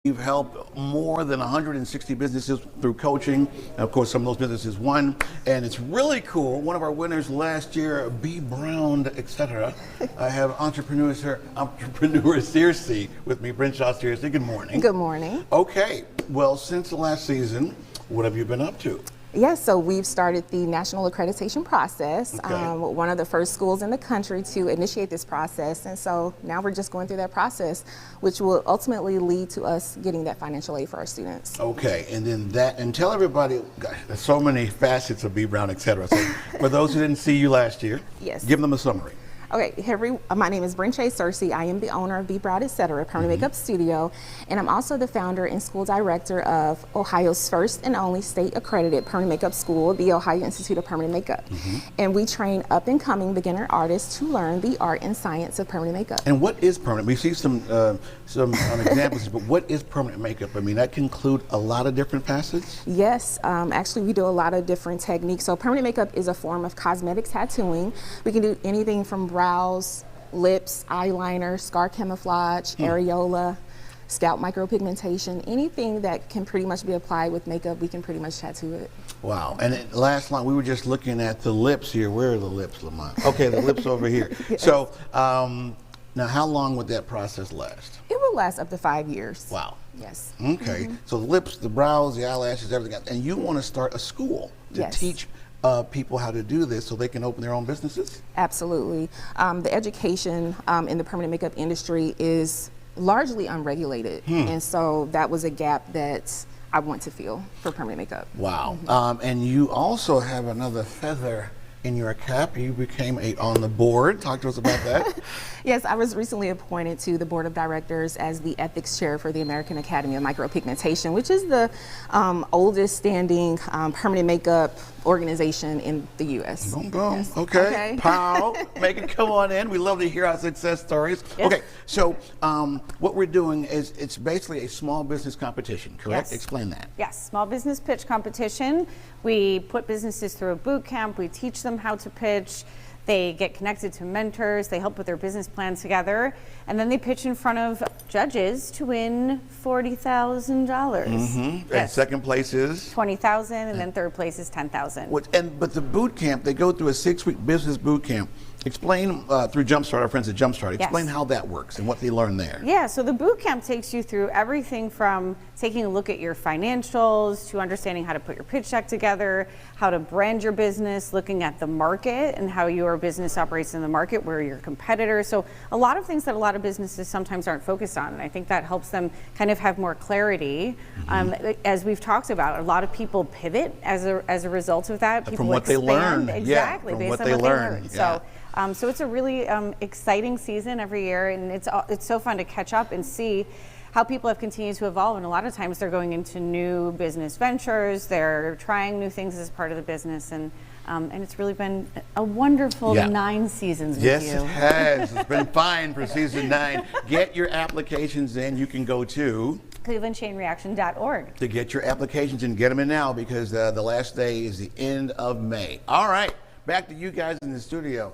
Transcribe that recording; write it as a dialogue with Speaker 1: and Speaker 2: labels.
Speaker 1: You've helped more than 160 businesses through coaching. And of course, some of those businesses won. And it's really cool. One of our winners last year, B. Brown, etc. I have entrepreneur Circe with me, Brenshaw Circe. Good morning.
Speaker 2: Good morning.
Speaker 1: Okay. Well, since the last season, what have you been up to?
Speaker 2: Yes, so we've started the national accreditation process.
Speaker 1: Okay.
Speaker 2: One of the first schools in the country to initiate this process. And so now we're just going through that process, which will ultimately lead to us getting that financial aid for our students.
Speaker 1: Okay, and then and tell everybody, gosh, there's so many facets of B. Brown, etc. So for those who didn't see you last year,
Speaker 2: yes,
Speaker 1: give them a summary.
Speaker 2: Okay, my name is Brenshaw Circe. I am the owner of B. Brown, etc. Permanent Makeup Studio, and I'm also the founder and school director of Ohio's first and only state accredited permanent makeup school, the Ohio Institute of Permanent Makeup. And we train up and coming beginner artists to learn the art and science of permanent makeup.
Speaker 1: And what is permanent? We see some examples, but what is permanent makeup? I mean, that can include a lot of different facets?
Speaker 2: Yes, actually we do a lot of different techniques. So permanent makeup is a form of cosmetic tattooing. We can do anything from brows, lips, eyeliner, scar camouflage, areola, scalp micropigmentation, anything that can pretty much be applied with makeup, we can pretty much tattoo it.
Speaker 1: Wow. And then last line, we were just looking at the lips here. Where are the lips, Lamont? Okay, the lips over here. Yes. So now how long would that process last?
Speaker 2: It will last up to 5 years.
Speaker 1: Wow.
Speaker 2: Yes.
Speaker 1: Okay. So the lips, the brows, the eyelashes, everything. And you want to start a school to teach people how to do this so they can open their own businesses?
Speaker 2: Absolutely. The education in the permanent makeup industry is largely unregulated. And so that was a gap that I want to fill for permanent makeup.
Speaker 1: Wow. And you also have another feather in your cap. You became on the board. Talk to us about that.
Speaker 2: Yes, I was recently appointed to the board of directors as the ethics chair for the American Academy of Micropigmentation, which is the oldest standing permanent makeup organization in the U.S.
Speaker 1: Boom, boom. Yes. Okay. Pow. Make it come on in. We love to hear our success stories. Yes. Okay. So what we're doing is it's basically a small business competition, correct? Yes. Explain that.
Speaker 3: Yes. Small business pitch competition. We put businesses through a boot camp. We teach them how to pitch. They get connected to mentors, they help with their business plans together, and then they pitch in front of judges to win $40,000.
Speaker 1: Yes. And second place is?
Speaker 3: $20,000, and then third place is $10,000.
Speaker 1: But the boot camp, they go through a 6-week business boot camp. Explain through Jumpstart, our friends at Jumpstart, explain how that works and what they learn there.
Speaker 3: Yeah, so the boot camp takes you through everything from taking a look at your financials to understanding how to put your pitch deck together, how to brand your business, looking at the market and how your business operates in the market, where your competitors. So a lot of things that a lot of businesses sometimes aren't focused on, and I think that helps them kind of have more clarity. As we've talked about, a lot of people pivot as a result of that. People
Speaker 1: from what
Speaker 3: expand,
Speaker 1: they learn.
Speaker 3: exactly,
Speaker 1: from
Speaker 3: based
Speaker 1: what
Speaker 3: on
Speaker 1: they
Speaker 3: what
Speaker 1: learn.
Speaker 3: they learn. So it's a really exciting season every year, and it's so fun to catch up and see how people have continued to evolve. And a lot of times they're going into new business ventures, they're trying new things as part of the business, and it's really been a wonderful 9 seasons with you.
Speaker 1: Yes, it has. It's been fine for season 9. Get your applications in. You can go to
Speaker 3: clevelandchainreaction.org
Speaker 1: to get your applications and get them in now, because the last day is the end of May. All right, back to you guys in the studio.